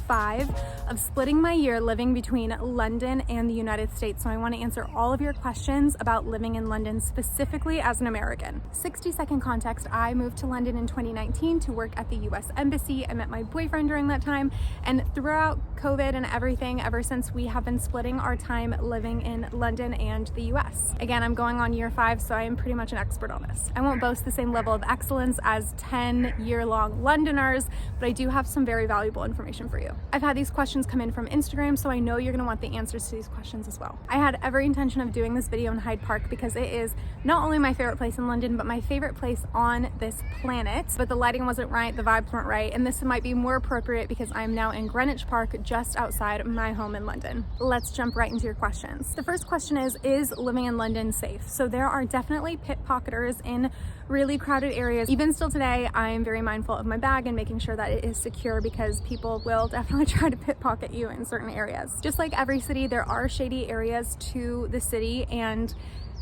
5 of splitting my year living between London and the United States. So I want to answer all of your questions about living in London, specifically as an American. 60-second context: I moved to London in 2019 to work at the US Embassy. I met my boyfriend during that time, and throughout COVID and everything, ever since, we have been splitting our time living in London and the US. Again, I'm going on year 5, so I am pretty much an expert on this. I won't boast the same level of excellence as 10-year-long Londoners, but I do have some very valuable information for you. I've had these questions come in from Instagram, so I know you're gonna want the answers to these questions as well. I had every intention of doing this video in Hyde Park because it is not only my favorite place in London, but my favorite place on this planet. But the lighting wasn't right, the vibes weren't right, and this might be more appropriate because I'm now in Greenwich Park, just outside my home in London. Let's jump right into your questions. The first question is living in London safe? So there are definitely pickpocketers in really crowded areas. Even still today, I'm very mindful of my bag and making sure that it is secure because people will definitely try to pickpocket you in certain areas. Just like every city, there are shady areas to the city, and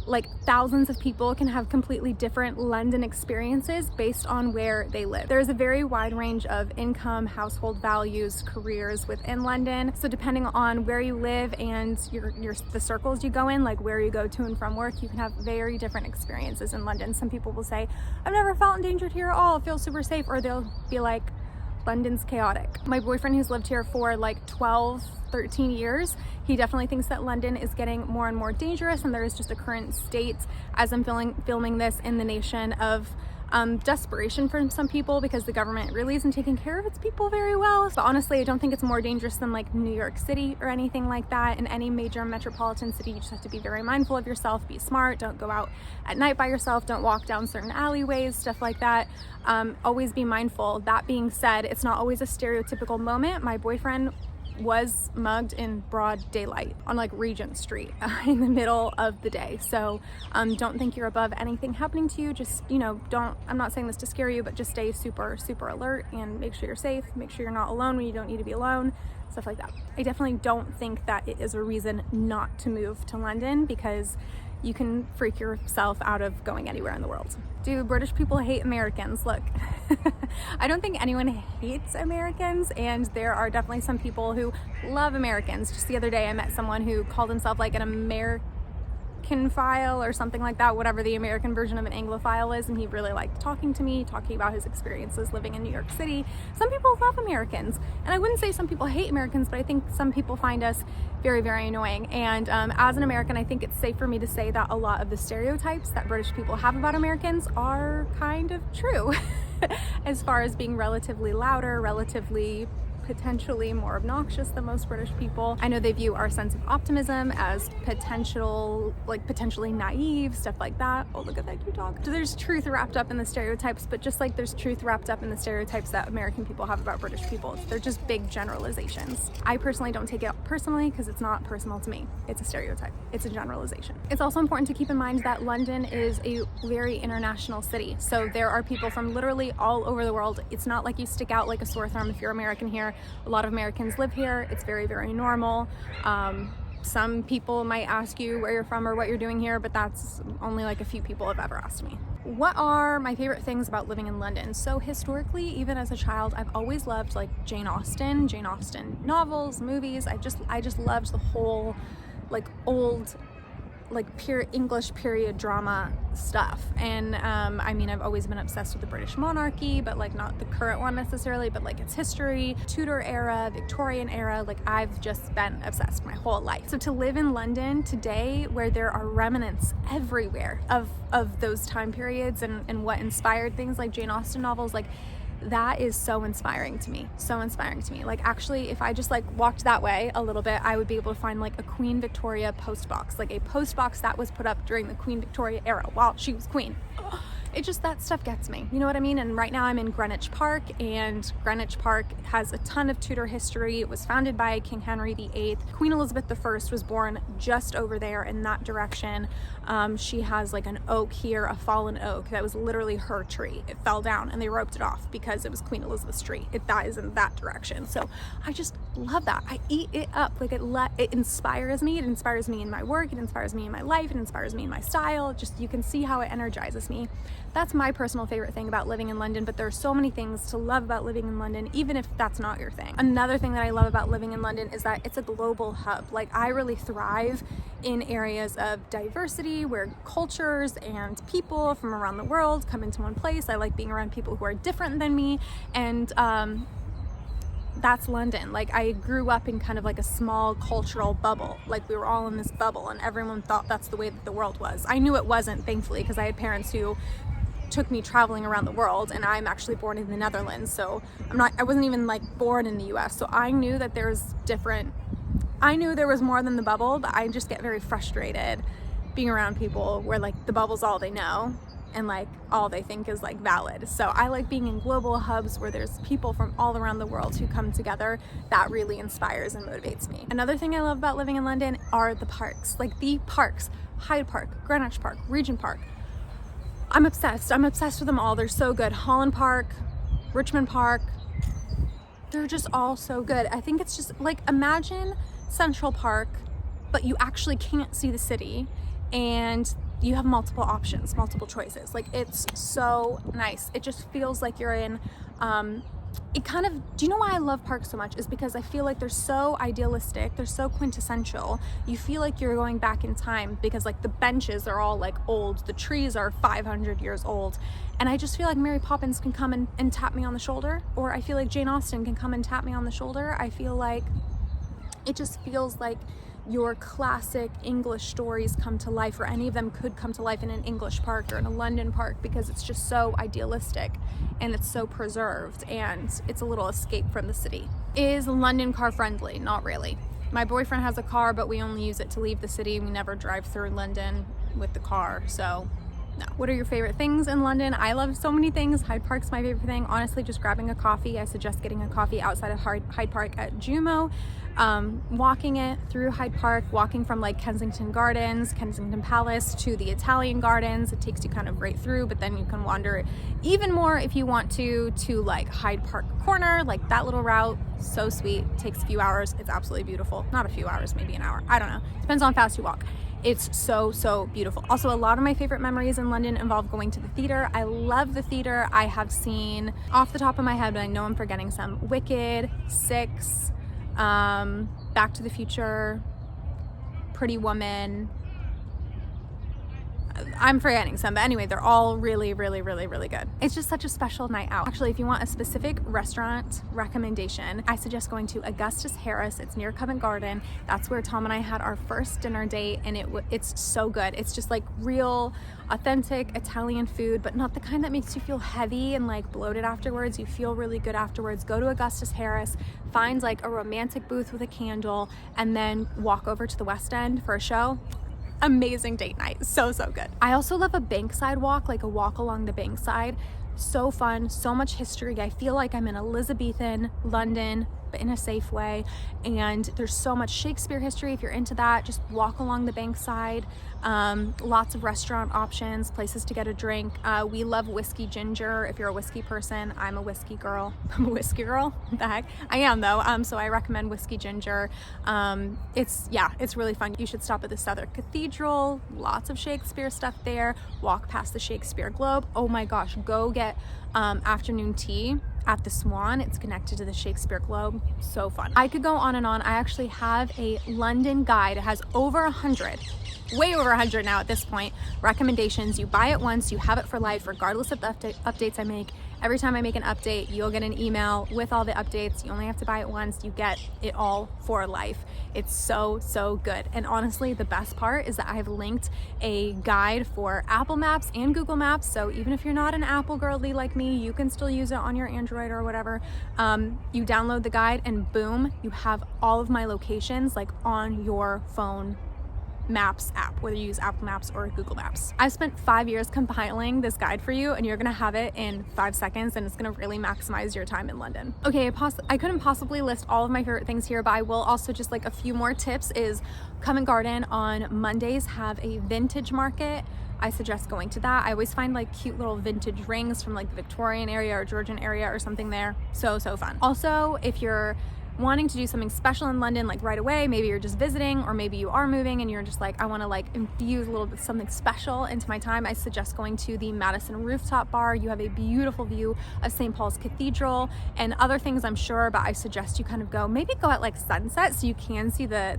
like thousands of people can have completely different London experiences based on where they live. There's a very wide range of income, household values, careers within London. So depending on where you live and the circles you go in, like where you go to and from work, you can have very different experiences in London. Some people will say, I've never felt endangered here at all, it feels super safe, or they'll be like, London's chaotic. My boyfriend, who's lived here for like 13 years, he definitely thinks that London is getting more and more dangerous, and there is just a current state, as I'm filming this, in the nation of desperation from some people because the government really isn't taking care of its people very well. But honestly, I don't think it's more dangerous than like New York City or anything like that. In any major metropolitan city, you just have to be very mindful of yourself, be smart, don't go out at night by yourself, don't walk down certain alleyways, stuff like that. Always be mindful. That being said, it's not always a stereotypical moment. My boyfriend was mugged in broad daylight on like Regent Street in the middle of the day. So don't think you're above anything happening to you. Just, I'm not saying this to scare you, but just stay super alert and make sure you're safe, make sure you're not alone when you don't need to be alone, stuff like that. I definitely don't think that it is a reason not to move to London, because you can freak yourself out of going anywhere in the world. Do British people hate Americans? Look, I don't think anyone hates Americans, and there are definitely some people who love Americans. Just the other day, I met someone who called himself like an American file or something like that, whatever the American version of an Anglophile is, and he really liked talking to me, talking about his experiences living in New York City. Some people love Americans, and I wouldn't say some people hate Americans, but I think some people find us very annoying. And as an American, I think it's safe for me to say that a lot of the stereotypes that British people have about Americans are kind of true. As far as being relatively louder, relatively potentially more obnoxious than most British people. I know they view our sense of optimism as potentially naive, stuff like that. Oh, look at that cute dog. So there's truth wrapped up in the stereotypes, but just like there's truth wrapped up in the stereotypes that American people have about British people, they're just big generalizations. I personally don't take it personally because it's not personal to me. It's a stereotype. It's a generalization. It's also important to keep in mind that London is a very international city. So there are people from literally all over the world. It's not like you stick out like a sore thumb if you're American here. A lot of Americans live here. It's very normal. Some people might ask you where you're from or what you're doing here, but that's only like a few people have ever asked me. What are my favorite things about living in London? So historically, even as a child, I've always loved like Jane Austen novels, movies. I just loved the whole like old, like pure English period drama stuff. And I mean, I've always been obsessed with the British monarchy, but like not the current one necessarily, but like its history, Tudor era, Victorian era. Like I've just been obsessed my whole life. So to live in London today, where there are remnants everywhere of those time periods and what inspired things like Jane Austen novels, like that is so inspiring to me. Like actually, if I just like walked that way a little bit, I would be able to find like a Queen Victoria post box, like a post box that was put up during the Queen Victoria era while she was queen. It just, that stuff gets me, you know what I mean? And right now I'm in Greenwich Park, and Greenwich Park has a ton of Tudor history. It was founded by King Henry VIII. Queen Elizabeth I was born just over there in that direction. She has like an oak here, a fallen oak that was literally her tree. It fell down and they roped it off because it was Queen Elizabeth's tree. That is in that direction. So I just love that. I eat it up. Like it inspires me. It inspires me in my work. It inspires me in my life. It inspires me in my style. Just, you can see how it energizes me. That's my personal favorite thing about living in London, but there are so many things to love about living in London, even if that's not your thing. Another thing that I love about living in London is that it's a global hub. Like, I really thrive in areas of diversity where cultures and people from around the world come into one place. I like being around people who are different than me, and that's London. Like, I grew up in kind of like a small cultural bubble. Like, we were all in this bubble and everyone thought that's the way that the world was. I knew it wasn't, thankfully, because I had parents who took me traveling around the world, and I'm actually born in the Netherlands, so I wasn't even like born in the US. So I knew that I knew there was more than the bubble, but I just get very frustrated being around people where like the bubble's all they know and like all they think is like valid. So I like being in global hubs where there's people from all around the world who come together. That really inspires and motivates me. Another thing I love about living in London are the parks. Like, the parks, Hyde Park, Greenwich Park, Regent Park. I'm obsessed with them all. They're so good. Holland Park, Richmond Park, they're just all so good. I think it's just like, imagine Central Park, but you actually can't see the city and you have multiple options, multiple choices. Like, it's so nice. It just feels like you're in, do you know why I love parks so much? Is because I feel like they're so idealistic, they're so quintessential. You feel like you're going back in time because like the benches are all like old, the trees are 500 years old. And I just feel like Mary Poppins can come and tap me on the shoulder, or I feel like Jane Austen can come and tap me on the shoulder. I feel like it just feels like your classic English stories come to life, or any of them could come to life in an English park or in a London park, because it's just so idealistic and it's so preserved and it's a little escape from the city. Is London car friendly? Not really. My boyfriend has a car, but we only use it to leave the city. We never drive through London with the car, so no. What are your favorite things in London? I love so many things. Hyde Park's my favorite thing. Honestly, just grabbing a coffee. I suggest getting a coffee outside of Hyde Park at Jumo. Walking it through Hyde Park, walking from like Kensington Gardens, Kensington Palace to the Italian Gardens. It takes you kind of right through, but then you can wander even more if you want to like Hyde Park Corner, like that little route. So sweet. Takes a few hours. It's absolutely beautiful. Not a few hours, maybe an hour. I don't know. Depends on how fast you walk. It's so beautiful. Also, a lot of my favorite memories in London involve going to the theater. I love the theater. I have seen, off the top of my head, but I know I'm forgetting some, Wicked, Six, Back to the Future, Pretty Woman. I'm forgetting some, but anyway, they're all really good. It's just such a special night out. Actually, if you want a specific restaurant recommendation, I suggest going to Augustus Harris. It's near Covent Garden. That's where Tom and I had our first dinner date, and it's so good. It's just like real, authentic Italian food, but not the kind that makes you feel heavy and like bloated afterwards. You feel really good afterwards. Go to Augustus Harris, find like a romantic booth with a candle, and then walk over to the West End for a show. Amazing date night. So good. I also love a bankside walk, like a walk along the bankside. So fun, so much history. I feel like I'm in Elizabethan London, but in a safe way. And there's so much Shakespeare history. If you're into that, just walk along the bankside. Lots of restaurant options, places to get a drink. We love whiskey ginger. If you're a whiskey person, I'm a whiskey girl. I'm a whiskey girl. What the heck? I am though. So I recommend whiskey ginger. It's really fun. You should stop at the Southwark Cathedral. Lots of Shakespeare stuff there. Walk past the Shakespeare Globe. Oh my gosh, go get afternoon tea at the Swan. It's connected to the Shakespeare Globe. So fun. I could go on and on. I actually have a London guide. It has over 100, way over 100 now at this point, recommendations. You buy it once, you have it for life, regardless of the updates I make. Every time I make an update, you'll get an email with all the updates. You only have to buy it once. You get it all for life. It's so good. And honestly, the best part is that I've linked a guide for Apple Maps and Google Maps. So even if you're not an Apple girly like me, you can still use it on your Android or whatever. You download the guide and boom, you have all of my locations like on your phone Maps app, whether you use Apple Maps or Google Maps. I've spent 5 years compiling this guide for you, and you're gonna have it in 5 seconds, and it's gonna really maximize your time in London. Okay, I couldn't possibly list all of my favorite things here, but I will also just like a few more tips is Covent Garden on Mondays have a vintage market. I suggest going to that. I always find like cute little vintage rings from like the Victorian area or Georgian area or something there. So fun. Also, if you're wanting to do something special in London like right away, maybe you're just visiting or maybe you are moving and you're just like, I want to like infuse a little bit something special into my time, I suggest going to the Madison Rooftop Bar. You have a beautiful view of St. Paul's Cathedral and other things I'm sure, but I suggest you kind of maybe go at like sunset so you can see the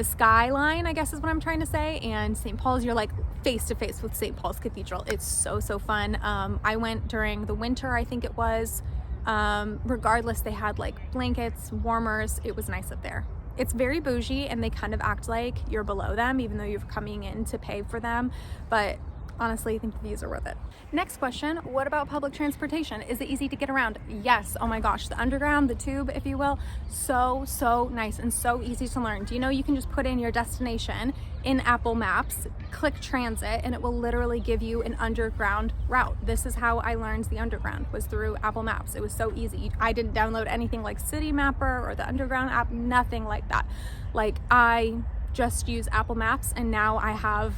skyline, I guess is what I'm trying to say. And St. Paul's, you're like face to face with St. Paul's Cathedral. It's so fun. I went during the winter, I think it was. Regardless, they had like blankets, warmers. It was nice up there. It's very bougie and they kind of act like you're below them even though you're coming in to pay for them, but honestly, I think the views are worth it. Next question, what about public transportation? Is it easy to get around? Yes. Oh my gosh, the underground, the tube, if you will, so nice and so easy to learn. Do you know you can just put in your destination in Apple Maps, click transit, and it will literally give you an underground route. This is how I learned the underground, was through Apple Maps. It was so easy. I didn't download anything like City Mapper or the underground app, nothing like that. Like I just use Apple Maps and now I have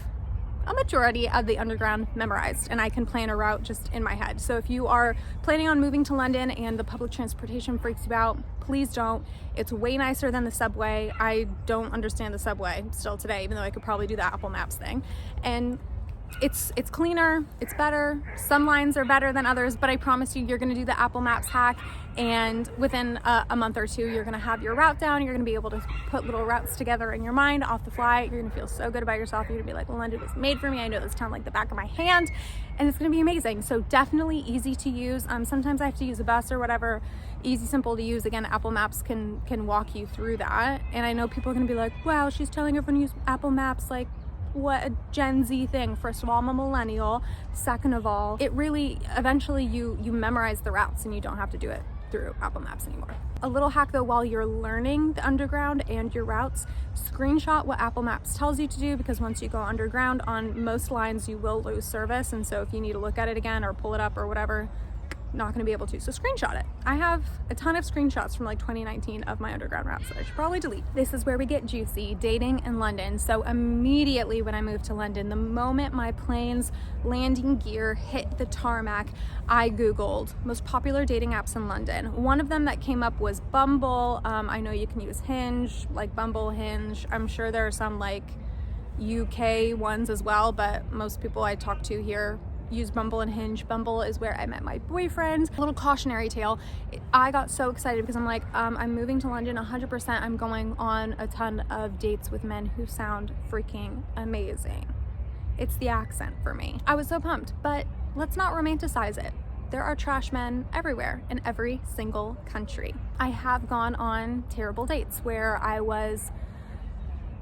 a majority of the underground memorized and I can plan a route just in my head. So if you are planning on moving to London and the public transportation freaks you out, please don't. It's way nicer than the subway. I don't understand the subway still today, even though I could probably do the Apple Maps thing. And it's cleaner, it's better. Some lines are better than others, but I promise you're gonna do the Apple Maps hack and within a month or two, you're gonna have your route down. You're gonna be able to put little routes together in your mind off the fly. You're gonna feel so good about yourself. You're gonna be like, well, London was made for me. I know this town like the back of my hand, and it's gonna be amazing. So definitely easy to use. Sometimes I have to use a bus or whatever. Easy, simple to use. Again, Apple Maps can walk you through that. And I know people are gonna be like, wow, she's telling everyone to use Apple Maps, like, what a Gen Z thing. First of all, I'm a millennial. Second of all, it really, eventually you memorize the routes and you don't have to do it through Apple Maps anymore. A little hack though, while you're learning the underground and your routes, screenshot what Apple Maps tells you to do, because once you go underground on most lines, you will lose service. And so if you need to look at it again or pull it up or whatever, not going to be able to. So screenshot it. I have a ton of screenshots from like 2019 of my underground routes that I should probably delete. This is where we get juicy, dating in London. So immediately when I moved to London, the moment my plane's landing gear hit the tarmac, I Googled most popular dating apps in London. One of them that came up was Bumble. I know you can use Hinge, like Bumble, Hinge. I'm sure there are some like UK ones as well, but most people I talk to here use Bumble and Hinge. Bumble is where I met my boyfriend. A little cautionary tale. I got so excited because I'm like, I'm moving to London 100%. I'm going on a ton of dates with men who sound freaking amazing. It's the accent for me. I was so pumped, but let's not romanticize it. There are trash men everywhere in every single country. I have gone on terrible dates where I was,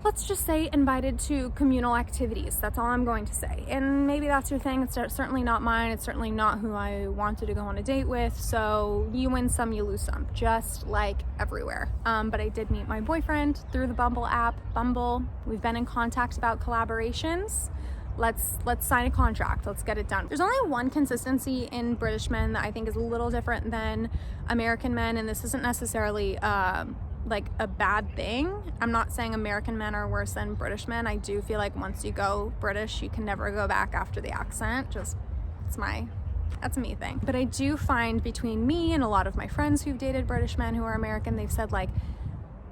let's just say, invited to communal activities. That's all I'm going to say. And maybe that's your thing. It's certainly not mine. It's certainly not who I wanted to go on a date with. So you win some, you lose some, just like everywhere. But I did meet my boyfriend through the Bumble app. Bumble, we've been in contact about collaborations. Let's sign a contract. Let's get it done. There's only one consistency in British men that I think is a little different than American men. And this isn't necessarily, like a bad thing. I'm not saying American men are worse than British men. I do feel like once you go British, you can never go back after the accent. Just, that's a me thing. But I do find between me and a lot of my friends who've dated British men who are American, they've said like,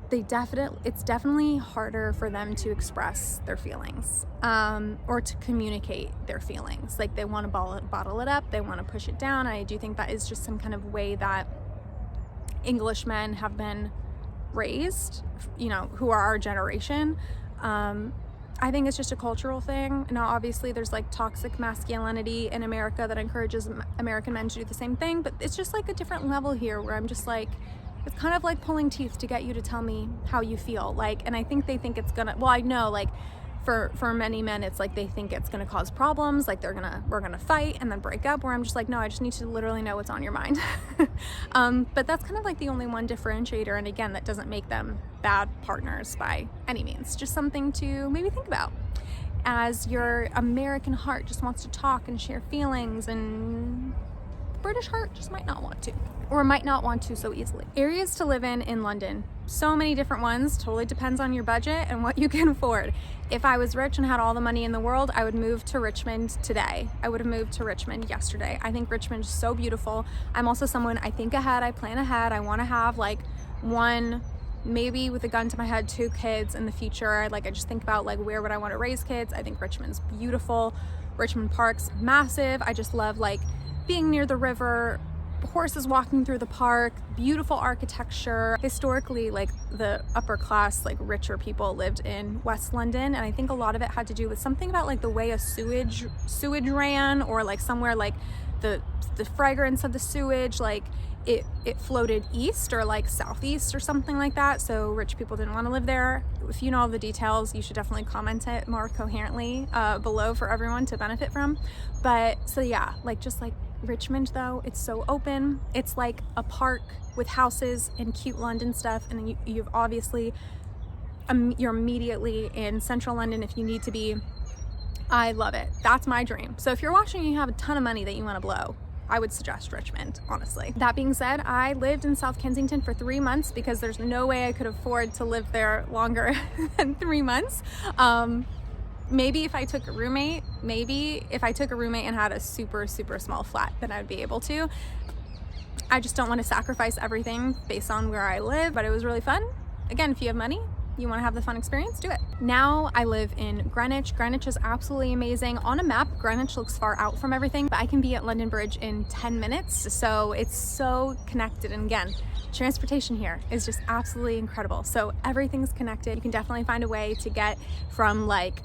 it's definitely harder for them to express their feelings, or to communicate their feelings. Like they want to bottle it up, they want to push it down. And I do think that is just some kind of way that English men have been raised, you know, who are our generation. I think it's just a cultural thing. Now, obviously, there's like toxic masculinity in America that encourages American men to do the same thing, but it's just like a different level here where I'm just like, it's kind of like pulling teeth to get you to tell me how you feel. Like, and I think they think it's gonna, well, I know like for many men, it's like they think it's gonna cause problems, like we're gonna fight and then break up, where I'm just like, no, I just need to literally know what's on your mind. But that's kind of like the only one differentiator, and again, that doesn't make them bad partners by any means. Just something to maybe think about as your American heart just wants to talk and share feelings, and British heart just might not want to. or might not want to so easily. Areas to live in London. So many different ones, totally depends on your budget and what you can afford. If I was rich and had all the money in the world, I would move to Richmond today. I would have moved to Richmond yesterday. I think Richmond is so beautiful. I'm also someone, I think ahead, I plan ahead. I want to have like one, maybe with a gun to my head, 2 kids in the future. Like I just think about like where would I want to raise kids. I think Richmond's beautiful. Richmond Park's massive. I just love like being near the river, horses walking through the park, beautiful architecture. Historically, like the upper class, like richer people lived in West London, and I think a lot of it had to do with something about like the way a sewage ran, or like somewhere like the fragrance of the sewage, like it floated east or like southeast or something like that, so rich people didn't want to live there. If you know all the details, you should definitely comment it more coherently below for everyone to benefit from. But so yeah, like just like Richmond though, it's so open. It's like a park with houses and cute London stuff, and you've obviously you're immediately in central London if you need to be. I love it. That's my dream. So if you're watching and you have a ton of money that you want to blow, I would suggest Richmond, honestly. That being said, I lived in South Kensington for 3 months because there's no way I could afford to live there longer than 3 months. Maybe if I took a roommate, and had a super small flat, then I would be able to. I just don't want to sacrifice everything based on where I live, but it was really fun. Again, if you have money, you want to have the fun experience, do it. Now I live in Greenwich. Greenwich is absolutely amazing. On a map, Greenwich looks far out from everything, but I can be at London Bridge in 10 minutes. So it's so connected. And again, transportation here is just absolutely incredible. So everything's connected. You can definitely find a way to get from like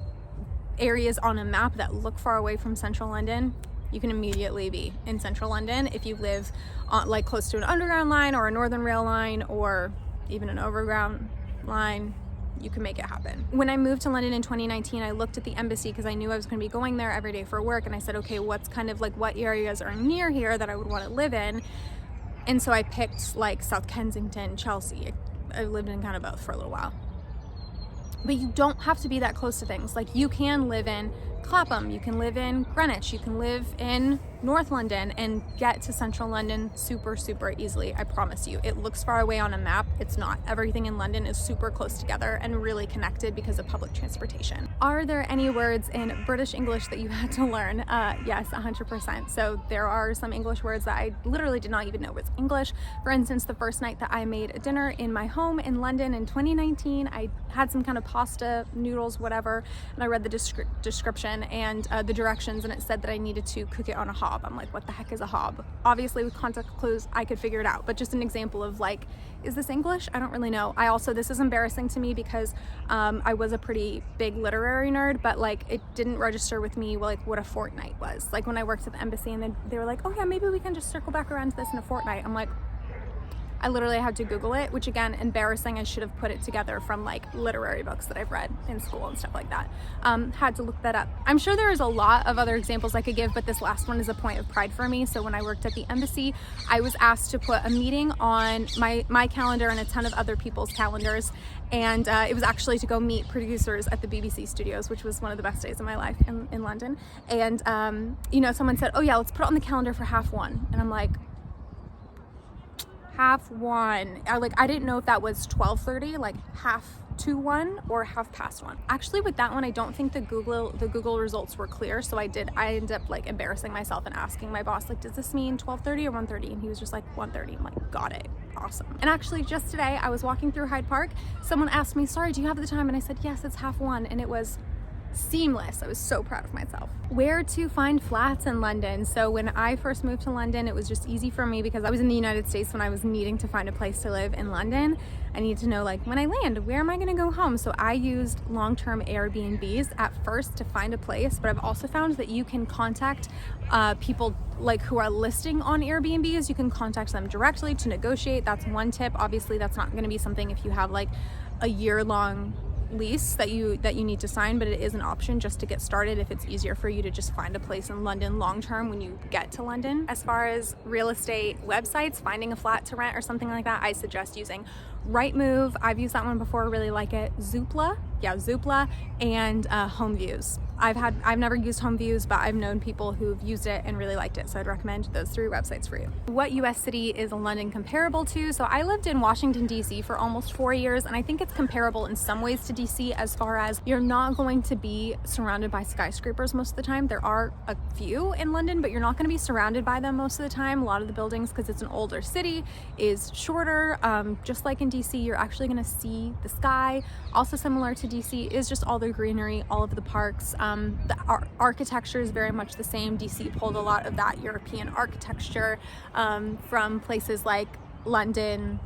areas on a map that look far away from central London. You can immediately be in central London if you live on, like close to an underground line or a northern rail line or even an overground line. You can make it happen. When I moved to London in 2019, I looked at the embassy because I knew I was going to be going there every day for work, and I said, okay, what's kind of like what areas are near here that I would want to live in? And so I picked like South Kensington, Chelsea. I lived in kind of both for a little while. But you don't have to be that close to things. Like you can live in Clapham, you can live in Greenwich, you can live in North London and get to central London super easily. I promise you. It looks far away on a map. It's not. Everything in London is super close together and really connected because of public transportation. Are there any words in British English that you had to learn? Yes, 100%. So there are some English words that I literally did not even know was English. For instance, the first night that I made a dinner in my home in London in 2019, I had some kind of pasta, noodles, whatever, and I read the description and the directions, and it said that I needed to cook it on a hob. I'm like, what the heck is a hob? Obviously with context clues I could figure it out, but just an example of like, is this English? I don't really know. This is embarrassing to me because I was a pretty big literary nerd, but like it didn't register with me like what a fortnight was. Like when I worked at the embassy and they were like, oh yeah, maybe we can just circle back around to this in a fortnight. I'm like, I literally had to Google it, which again, embarrassing. I should have put it together from like literary books that I've read in school and stuff like that. Had to look that up. I'm sure there is a lot of other examples I could give, but this last one is a point of pride for me. So when I worked at the embassy, I was asked to put a meeting on my calendar and a ton of other people's calendars. And it was actually to go meet producers at the BBC studios, which was one of the best days of my life in London. And, someone said, oh yeah, let's put it on the calendar for 1:30. And I'm like, 1:30. I didn't know if that was 12:30, like 1:30 or 1:30. Actually, with that one, I don't think the Google results were clear. So I ended up like embarrassing myself and asking my boss, like, does this mean 12:30 or 1:30? And he was just like 1:30. I'm like, got it. Awesome. And actually just today I was walking through Hyde Park. Someone asked me, sorry, do you have the time? And I said, yes, it's 1:30. And it was seamless. I was so proud of myself. Where to find flats in London? So when I first moved to London, it was just easy for me because I was in the United States when I was needing to find a place to live in London. I need to know, like, when I land, where am I going to go home? So I used long-term Airbnbs at first to find a place, but I've also found that you can contact people like who are listing on Airbnbs. You can contact them directly to negotiate. That's one tip. Obviously, that's not going to be something if you have like a year-long lease that you need to sign, but it is an option just to get started if it's easier for you to just find a place in London long term when you get to London. As far as real estate websites, finding a flat to rent or something like that, I suggest using Rightmove. I've used that one before, really like it. Zoopla, and Home Views. I've never used Home Views, but I've known people who've used it and really liked it, so I'd recommend those 3 websites for you. What US city is London comparable to? So I lived in Washington DC for almost 4 years, and I think it's comparable in some ways to DC as far as you're not going to be surrounded by skyscrapers most of the time. There are a few in London, but you're not going to be surrounded by them most of the time. A lot of the buildings, because it's an older city, is shorter. Just like in DC, you're actually going to see the sky. Also similar to DC is just all the greenery, all of the parks. The architecture is very much the same. DC pulled a lot of that European architecture from places like London,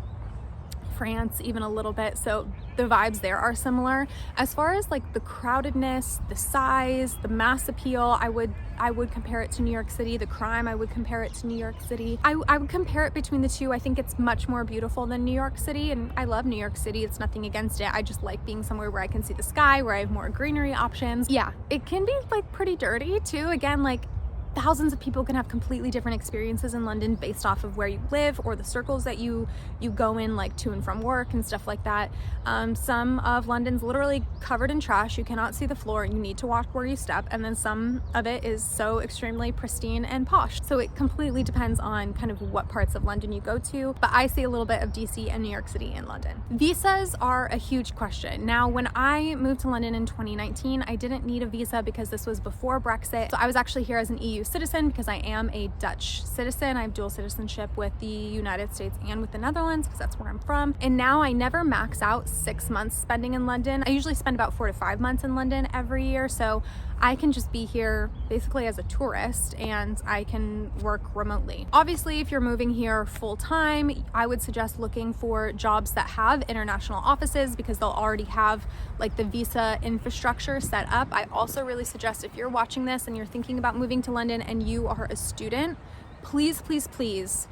France, even a little bit. So the vibes there are similar. As far as like the crowdedness, the size, the mass appeal, I would compare it to New York City. The crime, I would compare it to New York City. I would compare it between the two. I think it's much more beautiful than New York City, and I love New York City. It's nothing against it. I just like being somewhere where I can see the sky, where I have more greenery options. Yeah, it can be like pretty dirty too. Again, like thousands of people can have completely different experiences in London based off of where you live or the circles that you go in, like to and from work and stuff like that. Some of London's literally covered in trash. You cannot see the floor and you need to watch where you step. And then some of it is so extremely pristine and posh. So it completely depends on kind of what parts of London you go to. But I see a little bit of DC and New York City in London. Visas are a huge question. Now, when I moved to London in 2019, I didn't need a visa because this was before Brexit. So I was actually here as an EU citizen because I am a Dutch citizen. I have dual citizenship with the United States and with the Netherlands because that's where I'm from. And now I never max out 6 months spending in London. I usually spend about 4 to 5 months in London every year. So I can just be here basically as a tourist and I can work remotely. Obviously, if you're moving here full time, I would suggest looking for jobs that have international offices because they'll already have like the visa infrastructure set up. I also really suggest if you're watching this and you're thinking about moving to London and you are a student, please, please, please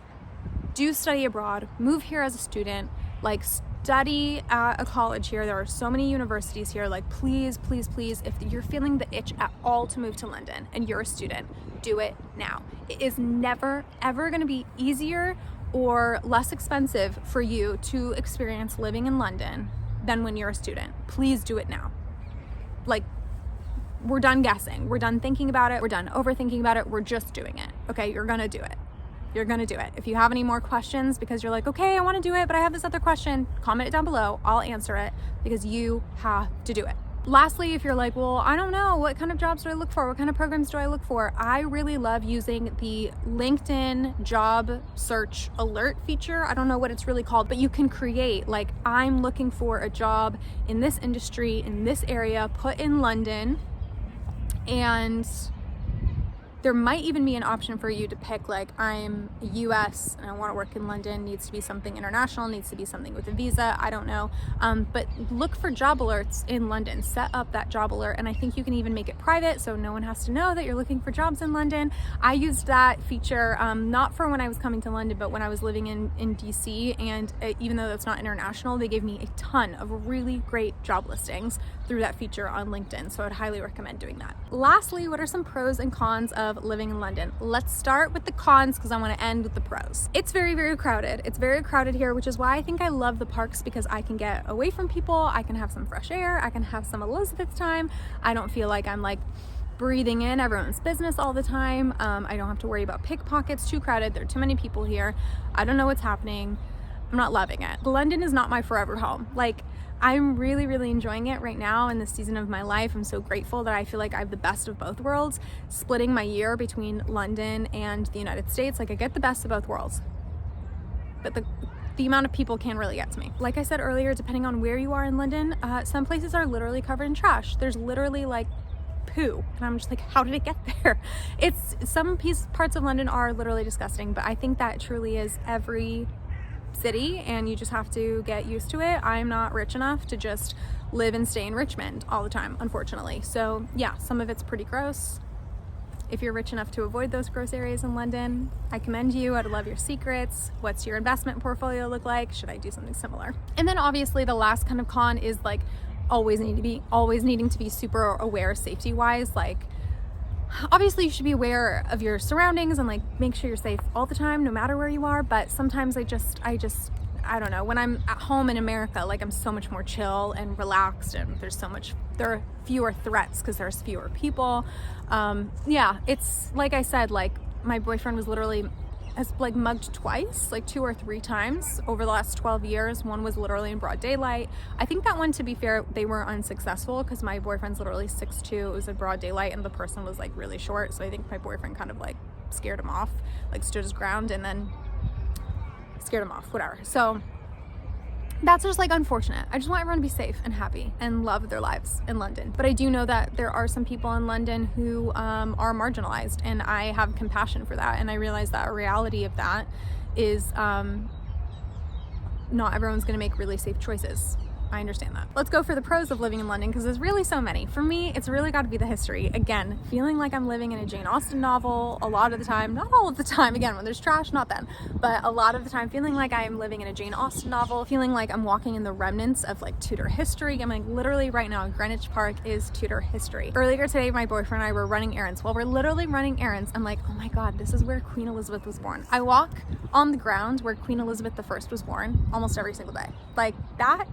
do study abroad. Move here as a student. Like, study at a college here. There are so many universities here. Like, please, please, please, if you're feeling the itch at all to move to London and you're a student, do it now. It is never, ever going to be easier or less expensive for you to experience living in London than when you're a student. Please do it now. Like, we're done guessing. We're done thinking about it. We're done overthinking about it. We're just doing it. Okay, you're gonna do it. You're gonna do it. If you have any more questions because you're like, okay, I wanna do it, but I have this other question, comment it down below. I'll answer it because you have to do it. Lastly, if you're like, well, I don't know, what kind of jobs do I look for? What kind of programs do I look for? I really love using the LinkedIn job search alert feature. I don't know what it's really called, but you can create like, I'm looking for a job in this industry, in this area, put in London, and there might even be an option for you to pick like, I'm US and I want to work in London, needs to be something international, needs to be something with a visa, I don't know. But look for job alerts in London, set up that job alert, and I think you can even make it private so no one has to know that you're looking for jobs in London. I used that feature not for when I was coming to London, but when I was living in DC, and even though that's not international, they gave me a ton of really great job listings through that feature on LinkedIn, so I'd highly recommend doing that. Lastly, what are some pros and cons of living in London? Let's start with the cons because I want to end with the pros. It's very, very crowded. It's very crowded here, which is why I think I love the parks because I can get away from people, I can have some fresh air, I can have some Elizabeth time. I don't feel like I'm like breathing in everyone's business all the time. I don't have to worry about pickpockets. Too crowded, there are too many people here. I don't know what's happening. I'm not loving it. London is not my forever home. Like, I'm really, really enjoying it right now in this season of my life. I'm so grateful that I feel like I have the best of both worlds, splitting my year between London and the United States. Like, I get the best of both worlds, but the amount of people can really get to me. Like I said earlier, depending on where you are in London, some places are literally covered in trash. There's literally like poo, and I'm just like, how did it get there? It's some parts of London are literally disgusting, but I think that truly is every city and you just have to get used to it. I'm not rich enough to just live and stay in Richmond all the time, unfortunately. So yeah, some of it's pretty gross. If you're rich enough to avoid those gross areas in London, I commend you. I'd love your secrets. What's your investment portfolio look like? Should I do something similar? And then obviously the last kind of con is like always needing to be super aware safety wise. Like, obviously you should be aware of your surroundings and like make sure you're safe all the time, no matter where you are. But sometimes I don't know, when I'm at home in America, like I'm so much more chill and relaxed, and there are fewer threats because there's fewer people. Yeah, it's like I said, like my boyfriend has like mugged twice, like 2 or 3 times over the last 12 years. One was literally in broad daylight. I think that one, to be fair, they were unsuccessful because my boyfriend's literally 6'2". It was in broad daylight and the person was like really short. So I think my boyfriend kind of like scared him off, like stood his ground and then scared him off, whatever. So that's just like unfortunate. I just want everyone to be safe and happy and love their lives in London. But I do know that there are some people in London who are marginalized, and I have compassion for that. And I realize that a reality of that is not everyone's going to make really safe choices. I understand that. Let's go for the pros of living in London, because there's really so many. For me, it's really got to be the history. Again, feeling like I'm living in a Jane Austen novel a lot of the time, not all of the time, again, when there's trash, not then, but a lot of the time feeling like I'm living in a Jane Austen novel, feeling like I'm walking in the remnants of like Tudor history. I'm like literally right now, Greenwich Park is Tudor history. Earlier today, my boyfriend and I were running errands. While we're literally running errands, I'm like, oh my God, this is where Queen Elizabeth was born. I walk on the ground where Queen Elizabeth I was born almost every single day. Like that.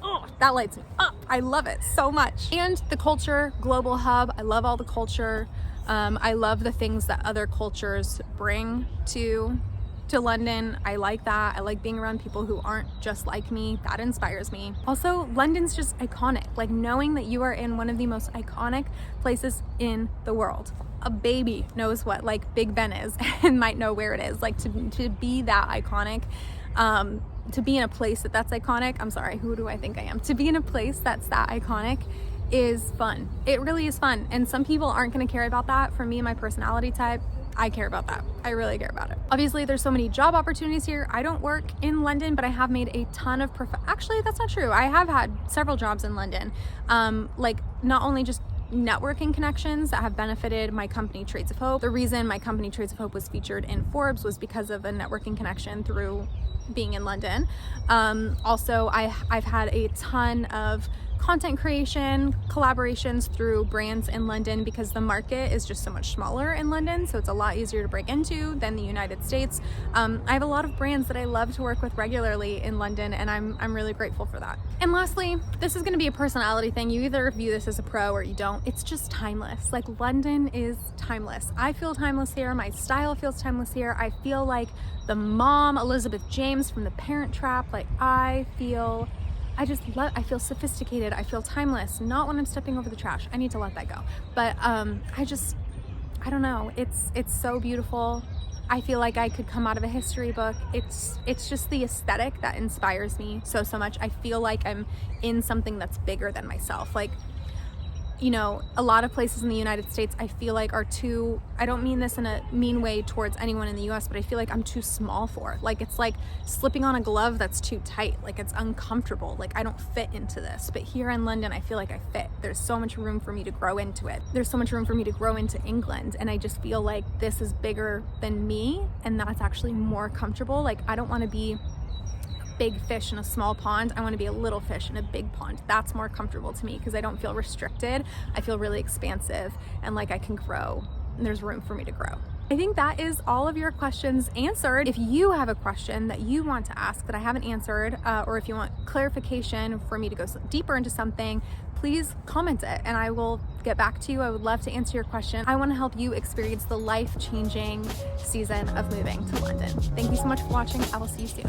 Oh, that lights me up. I love it so much. And the culture, global hub. I love all the culture. I love the things that other cultures bring to London. I like that. I like being around people who aren't just like me. That inspires me. Also, London's just iconic. Like knowing that you are in one of the most iconic places in the world. A baby knows what like Big Ben is and might know where it is. Like to be that iconic, to be in a place that's iconic, I'm sorry, who do I think I am? To be in a place that's that iconic is fun. It really is fun. And some people aren't going to care about that. For me and my personality type, I care about that. I really care about it. Obviously, there's so many job opportunities here. I don't work in London, but I have made a ton of actually, that's not true. I have had several jobs in London. Like not only just networking connections that have benefited my company Trades of Hope. The reason my company Trades of Hope was featured in Forbes was because of a networking connection through being in London. Also, I've had a ton of content creation collaborations through brands in London because the market is just so much smaller in London, so it's a lot easier to break into than the United States. I have a lot of brands that I love to work with regularly in London, and I'm really grateful for that. And lastly, this is going to be a personality thing. You either view this as a pro or you don't. It's just timeless. Like London is timeless. I feel timeless here. My style feels timeless here. I feel like the mom Elizabeth James from The Parent Trap. Like I feel sophisticated. I feel timeless. Not when I'm stepping over the trash. I need to let that go. But I don't know. It's so beautiful. I feel like I could come out of a history book. It's just the aesthetic that inspires me so much. I feel like I'm in something that's bigger than myself. Like, you know, a lot of places in the United States I feel like are too, I don't mean this in a mean way towards anyone in the US, but I feel like I'm too small for. Like it's like slipping on a glove that's too tight. Like it's uncomfortable. Like I don't fit into this. But here in London, I feel like I fit. There's so much room for me to grow into it. There's so much room for me to grow into England. And I just feel like this is bigger than me, and that's actually more comfortable. Like I don't want to be big fish in a small pond. I want to be a little fish in a big pond. That's more comfortable to me because I don't feel restricted. I feel really expansive and like I can grow, and there's room for me to grow. I think that is all of your questions answered. If you have a question that you want to ask that I haven't answered, or if you want clarification for me to go deeper into something, please comment it and I will get back to you. I would love to answer your question. I want to help you experience the life-changing season of moving to London. Thank you so much for watching. I will see you soon.